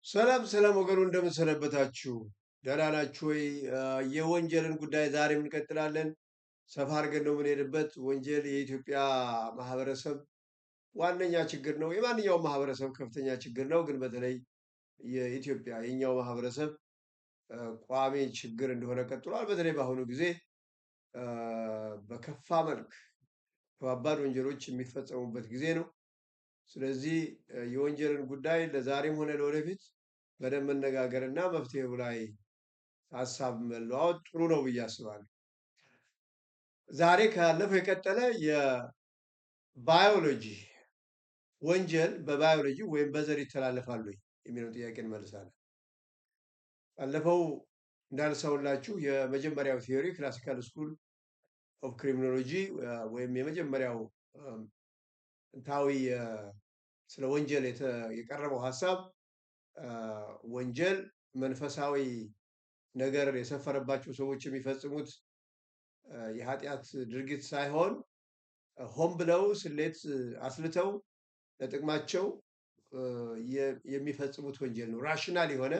ሰላም ሰላም ወገኑ እንደምን ሰነበታችሁ? ደህና ናችሁ ወይ? የወንጀልን ጉዳይ ዛሬም እንቀጥላለን። ሰፋ አድርገን ነው የምንሄድበት። ወንጀል የኢትዮጵያ ማህበረሰብ ዋነኛ ችግር ነው። የማንኛውም ማህበረሰብ ከፍተኛ ችግር ነው። ግን በተለይ የኢትዮጵያ የኛው ማህበረሰብ ቋሚ ችግር እንደሆነ ቀጥሏል። በተለይ በአሁኑ ጊዜ አ፣ በከፋ መልክ ከባባድ ወንጀሎች የሚፈጸሙበት ጊዜ ነው። ስለዚህ የወንጀልን ጉዳይ ለዛሬም ሆነ ለወደፊት በደንብ መነጋገርና መፍትሄው ላይ ሀሳብ መለዋወጥ ጥሩ ነው ብዬ አስባለሁ። ዛሬ ካለፈው የቀጠለ የባዮሎጂ ወንጀል በባዮሎጂ ወይም በዘር ይተላለፋሉ ወይ የሚለውን ጥያቄ እንመልሳለን። ባለፈው እንዳነሳሁላችሁ የመጀመሪያው ቲዮሪ ክላሲካል ስኩል ኦፍ ክሪሚኖሎጂ ወይም የመጀመሪያው ጥንታዊ ስለ ወንጀል የቀረበው ሀሳብ ወንጀል መንፈሳዊ ነገር የሰፈረባቸው ሰዎች የሚፈጽሙት የኃጢአት ድርጊት ሳይሆን ሆን ብለው ስሌት አስልተው ለጥቅማቸው የሚፈጽሙት ወንጀል ነው። ራሽናል የሆነ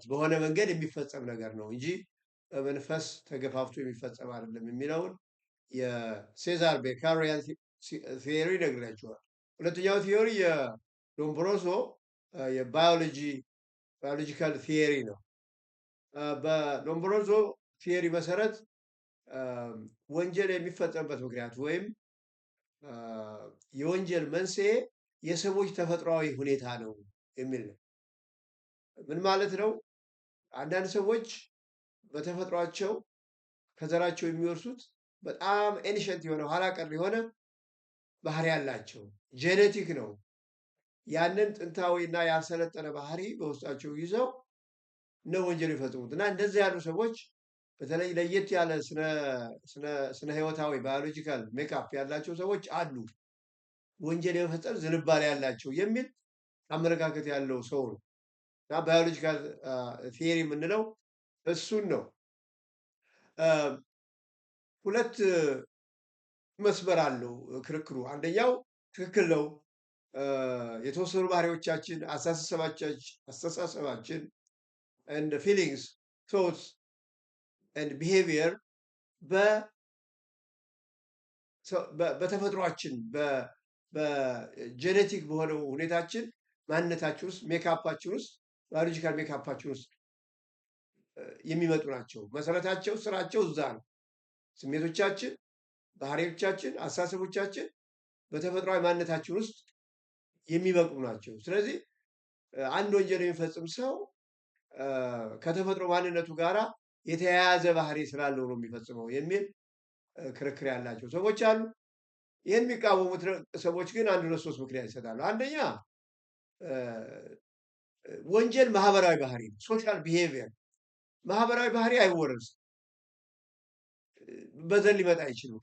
በሆነ መንገድ የሚፈጸም ነገር ነው እንጂ በመንፈስ ተገፋፍቶ የሚፈጸም አይደለም የሚለውን የሴዛር ቤካሪያን ቲዮሪ ነግሬያቸዋል። ሁለተኛው ቲዮሪ የሎምብሮሶ ባዮሎጂካል ቲዮሪ ነው። በሎምብሮሶ ቲዮሪ መሰረት ወንጀል የሚፈጸምበት ምክንያት ወይም የወንጀል መንስኤ የሰዎች ተፈጥሯዊ ሁኔታ ነው የሚል ነው። ምን ማለት ነው? አንዳንድ ሰዎች በተፈጥሯቸው ከዘራቸው የሚወርሱት በጣም ኤንሸንት የሆነ ኋላ ቀር የሆነ ባህሪ ያላቸው ጄኔቲክ ነው። ያንን ጥንታዊና ያልሰለጠነ ባህሪ በውስጣቸው ይዘው ነው ወንጀል የሚፈጽሙት እና እንደዚህ ያሉ ሰዎች በተለይ ለየት ያለ ስነ ህይወታዊ ባዮሎጂካል ሜካፕ ያላቸው ሰዎች አሉ፣ ወንጀል የመፈጸም ዝንባሌ ያላቸው የሚል አመለካከት ያለው ሰው ነው እና ባዮሎጂካል ቲዮሪ የምንለው እሱን ነው። ሁለት መስመር አለው ክርክሩ። አንደኛው ትክክል ነው፣ የተወሰኑ ባህሪዎቻችን፣ አስተሳሰባችን and feelings, thoughts and behavior በተፈጥሯችን በጄኔቲክ በሆነው ሁኔታችን ማንነታችን ውስጥ ሜካፓችን ውስጥ ባዮሎጂካል ሜካፓችን ውስጥ የሚመጡ ናቸው። መሰረታቸው ስራቸው እዛ ነው። ስሜቶቻችን፣ ባህሪዎቻችን፣ አስተሳሰቦቻችን በተፈጥሯዊ ማንነታችን ውስጥ የሚበቅሉ ናቸው። ስለዚህ አንድ ወንጀል የሚፈጽም ሰው ከተፈጥሮ ማንነቱ ጋራ የተያያዘ ባህሪ ስላለው ነው የሚፈጽመው የሚል ክርክር ያላቸው ሰዎች አሉ። ይህን የሚቃወሙት ሰዎች ግን አንድ ሁለት ሶስት ምክንያት ይሰጣሉ። አንደኛ ወንጀል ማህበራዊ ባህሪ ነው፣ ሶሻል ቢሄቪየር። ማህበራዊ ባህሪ አይወረስም፣ በዘር ሊመጣ አይችልም።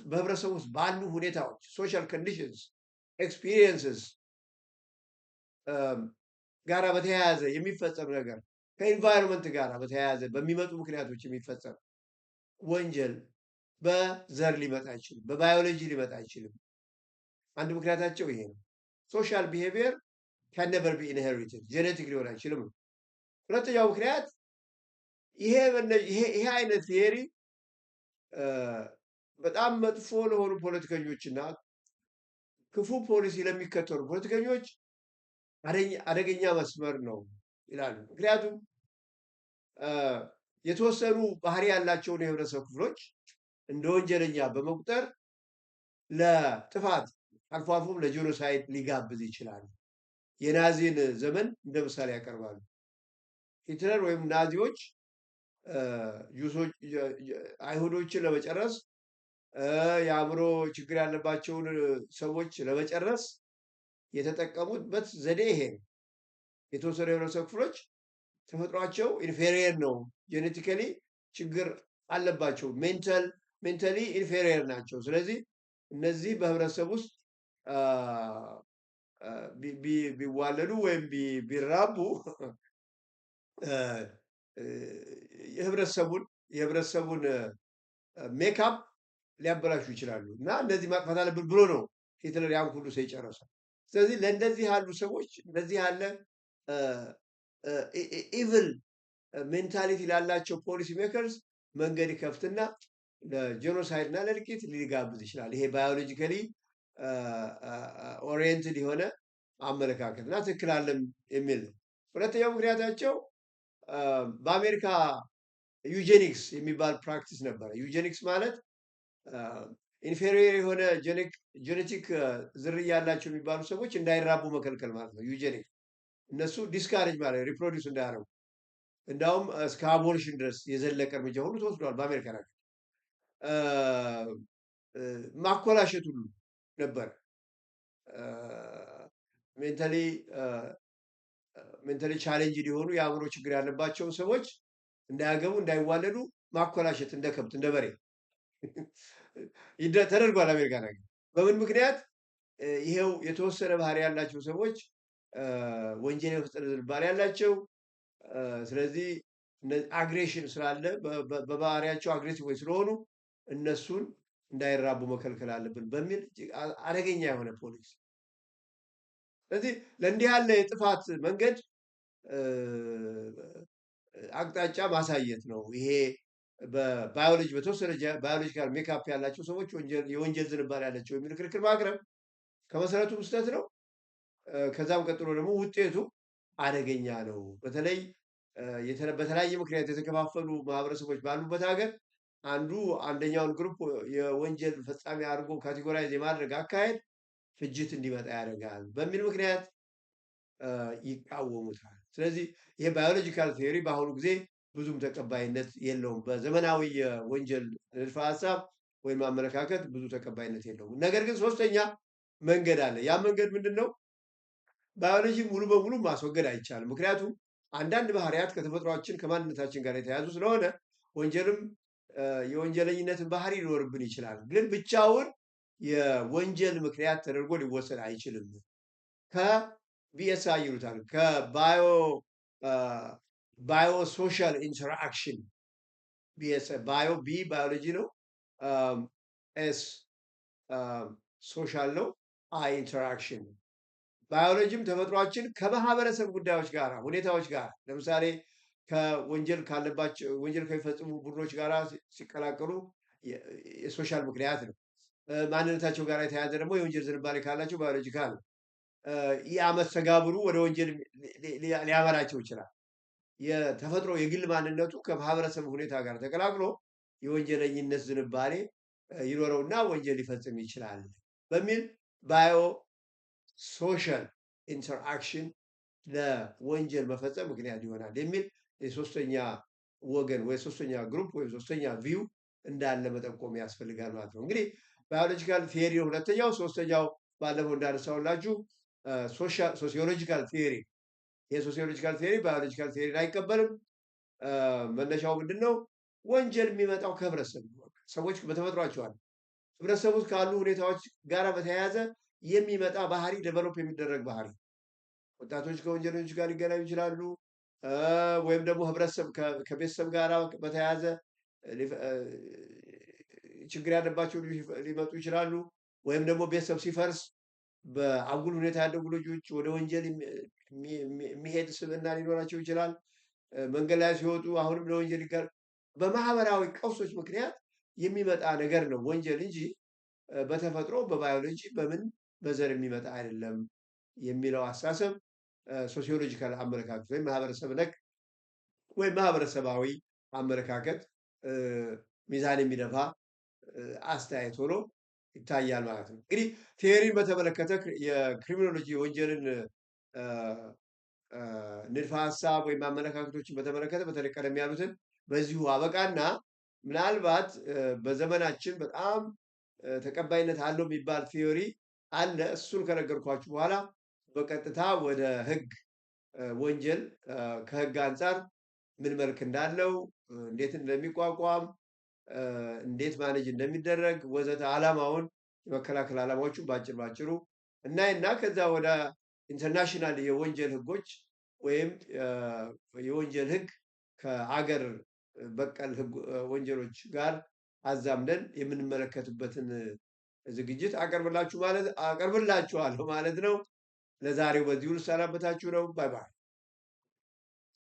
በህብረተሰቡ ውስጥ ባሉ ሁኔታዎች ሶሻል ኮንዲሽንስ ኤክስፒሪየንስስ ጋራ በተያያዘ የሚፈጸም ነገር ከኢንቫይሮንመንት ጋር በተያያዘ በሚመጡ ምክንያቶች የሚፈጸም ወንጀል በዘር ሊመጣ አይችልም፣ በባዮሎጂ ሊመጣ አይችልም። አንድ ምክንያታቸው ይሄ ነው። ሶሻል ቢሄቪየር ካን ኔቨር ቢ ኢንሄሪትድ፣ ጄኔቲክ ሊሆን አይችልም። ሁለተኛው ምክንያት ይሄ አይነት ቲዮሪ በጣም መጥፎ ለሆኑ ፖለቲከኞችና ክፉ ፖሊሲ ለሚከተሉ ፖለቲከኞች አደገኛ መስመር ነው ይላሉ። ምክንያቱም የተወሰኑ ባህሪ ያላቸውን የህብረተሰብ ክፍሎች እንደ ወንጀለኛ በመቁጠር ለጥፋት አልፎ አልፎም ለጄኖሳይድ ሊጋብዝ ይችላል። የናዚን ዘመን እንደ ምሳሌ ያቀርባሉ። ሂትለር ወይም ናዚዎች አይሁዶችን ለመጨረስ የአእምሮ ችግር ያለባቸውን ሰዎች ለመጨረስ የተጠቀሙበት ዘዴ ይሄ ነው። የተወሰኑ የህብረተሰብ ክፍሎች ተፈጥሯቸው ኢንፌሪየር ነው፣ ጄኔቲካሊ ችግር አለባቸው፣ ሜንታሊ ኢንፌሪየር ናቸው። ስለዚህ እነዚህ በህብረተሰብ ውስጥ ቢዋለዱ ወይም ቢራቡ የህብረተሰቡን ሜካፕ ሊያበላሹ ይችላሉ እና እነዚህ ማጥፋት አለብን ብሎ ነው ሂትለር ያን ሁሉ ሰው የጨረሰው። ስለዚህ ለእንደዚህ ያሉ ሰዎች እንደዚህ ያለ ኢቭል ሜንታሊቲ ላላቸው ፖሊሲ ሜከርስ መንገድ ይከፍትና ለጄኖሳይድ እና ለእልቂት ሊጋብዝ ይችላል። ይሄ ባዮሎጂካሊ ኦሪየንትድ የሆነ አመለካከት እና ትክክል አለም የሚል ነው። ሁለተኛው ምክንያታቸው በአሜሪካ ዩጄኒክስ የሚባል ፕራክቲስ ነበረ። ዩጄኒክስ ማለት ኢንፌሪየር የሆነ ጄኔቲክ ዝርያ ያላቸው የሚባሉ ሰዎች እንዳይራቡ መከልከል ማለት ነው። ዩጄኒክስ እነሱ ዲስካሬጅ ማለት ሪፕሮዲውስ እንዳያደርጉ እንዳውም እስከ አቦሊሽን ድረስ የዘለቀ እርምጃ ሁሉ ተወስዷል በአሜሪካ ነገር። ማኮላሸት ሁሉ ነበር። ሜንታሊ ቻሌንጅ ሊሆኑ የአእምሮ ችግር ያለባቸውን ሰዎች እንዳያገቡ እንዳይዋለዱ ማኮላሸት እንደ ከብት እንደ በሬ ተደርጓል አሜሪካ ነገር። በምን ምክንያት? ይሄው የተወሰነ ባህሪ ያላቸው ሰዎች ወንጀል የመፍጠር ዝንባሌ ያላቸው፣ ስለዚህ አግሬሽን ስላለ በባህሪያቸው አግሬሲቭ ስለሆኑ እነሱን እንዳይራቡ መከልከል አለብን በሚል አደገኛ የሆነ ፖሊሲ። ስለዚህ ለእንዲህ ያለ የጥፋት መንገድ አቅጣጫ ማሳየት ነው። ይሄ በባዮሎጂ በተወሰነ ባዮሎጂካል ሜካፕ ያላቸው ሰዎች የወንጀል ዝንባሌ ያላቸው የሚል ክርክር ማቅረብ ከመሰረቱ ስህተት ነው። ከዛም ቀጥሎ ደግሞ ውጤቱ አደገኛ ነው። በተለይ በተለያየ ምክንያት የተከፋፈሉ ማህበረሰቦች ባሉበት ሀገር አንደኛውን ግሩፕ የወንጀል ፈጻሚ አድርጎ ካቴጎራይዝ የማድረግ አካሄድ ፍጅት እንዲመጣ ያደርጋል በሚል ምክንያት ይቃወሙታል። ስለዚህ ይሄ ባዮሎጂካል ቲዮሪ በአሁኑ ጊዜ ብዙም ተቀባይነት የለውም። በዘመናዊ የወንጀል ንድፈ ሀሳብ ወይም አመለካከት ብዙ ተቀባይነት የለውም። ነገር ግን ሶስተኛ መንገድ አለ። ያ መንገድ ምንድን ነው? ባዮሎጂ ሙሉ በሙሉ ማስወገድ አይቻልም። ምክንያቱም አንዳንድ ባህሪያት ከተፈጥሯችን ከማንነታችን ጋር የተያዙ ስለሆነ ወንጀልም የወንጀለኝነትን ባህሪ ሊኖርብን ይችላል። ግን ብቻውን የወንጀል ምክንያት ተደርጎ ሊወሰድ አይችልም። ከቢኤስአይ ይሉታል ባዮ ሶሻል ኢንተራክሽን ባዮሎጂ ነው። ኤስ ሶሻል ነው። አይ ኢንተራክሽን። ባዮሎጂም ተፈጥሯችን ከማህበረሰብ ጉዳዮች ጋር ሁኔታዎች ጋር ለምሳሌ ከወንጀል ከሚፈጽሙ ቡድኖች ጋር ሲቀላቀሉ የሶሻል ምክንያት ነው። ማንነታቸው ጋር የተያያዘ ደግሞ የወንጀል ዝንባሌ ካላቸው ባዮሎጂካል ነው። የመስተጋብሩ ወደ ወንጀል ሊያመራቸው ይችላል። የተፈጥሮ የግል ማንነቱ ከማህበረሰብ ሁኔታ ጋር ተቀላቅሎ የወንጀለኝነት ዝንባሌ ይኖረውና ወንጀል ሊፈጽም ይችላል በሚል ባዮ ሶሻል ኢንተራክሽን ለወንጀል መፈጸም ምክንያት ይሆናል የሚል የሶስተኛ ወገን ወይ ሶስተኛ ግሩፕ ወይ ሶስተኛ ቪው እንዳለ መጠቆም ያስፈልጋል ማለት ነው። እንግዲህ ባዮሎጂካል ቲዮሪ ሁለተኛው። ሶስተኛው ባለፈው እንዳነሳሁላችሁ ሶሲዮሎጂካል ቲዮሪ። የሶሲዮሎጂካል ቲዮሪ ባዮሎጂካል ቲዮሪን አይቀበልም። መነሻው ምንድነው? ወንጀል የሚመጣው ከህብረተሰብ ሰዎች በተፈጥሯቸዋል ህብረተሰብ ውስጥ ካሉ ሁኔታዎች ጋር በተያያዘ የሚመጣ ባህሪ ዴቨሎፕ የሚደረግ ባህሪ። ወጣቶች ከወንጀለኞች ጋር ሊገናኙ ይችላሉ። ወይም ደግሞ ህብረተሰብ ከቤተሰብ ጋር በተያያዘ ችግር ያለባቸው ሊመጡ ይችላሉ። ወይም ደግሞ ቤተሰብ ሲፈርስ በአጉል ሁኔታ ያደጉ ልጆች ወደ ወንጀል የሚሄድ ስብዕና ሊኖራቸው ይችላል። መንገድ ላይ ሲወጡ አሁንም ለወንጀል በማህበራዊ ቀውሶች ምክንያት የሚመጣ ነገር ነው ወንጀል እንጂ በተፈጥሮ በባዮሎጂ በምን በዘር የሚመጣ አይደለም የሚለው አስተሳሰብ ሶሲዮሎጂካል አመለካከት ወይም ማህበረሰብ ነክ ወይም ማህበረሰባዊ አመለካከት ሚዛን የሚደፋ አስተያየት ሆኖ ይታያል ማለት ነው። እንግዲህ ቲዮሪን በተመለከተ የክሪሚኖሎጂ ወንጀልን ንድፈ ሀሳብ ወይም አመለካከቶችን በተመለከተ በተለይ ቀደም ያሉትን በዚሁ አበቃና ምናልባት በዘመናችን በጣም ተቀባይነት አለው የሚባል ቲዮሪ አለ። እሱን ከነገርኳችሁ በኋላ በቀጥታ ወደ ህግ ወንጀል ከህግ አንጻር ምን መልክ እንዳለው፣ እንዴት እንደሚቋቋም፣ እንዴት ማኔጅ እንደሚደረግ ወዘተ ዓላማውን የመከላከል ዓላማዎቹ ባጭሩ እናይና ከዛ ወደ ኢንተርናሽናል የወንጀል ህጎች ወይም የወንጀል ህግ ከአገር በቀል ወንጀሎች ጋር አዛምደን የምንመለከትበትን ዝግጅት አቀርብላችኋለሁ ማለት ነው። ለዛሬው በዚሁ ልሰናበታችሁ ነው። ባይ ባይ።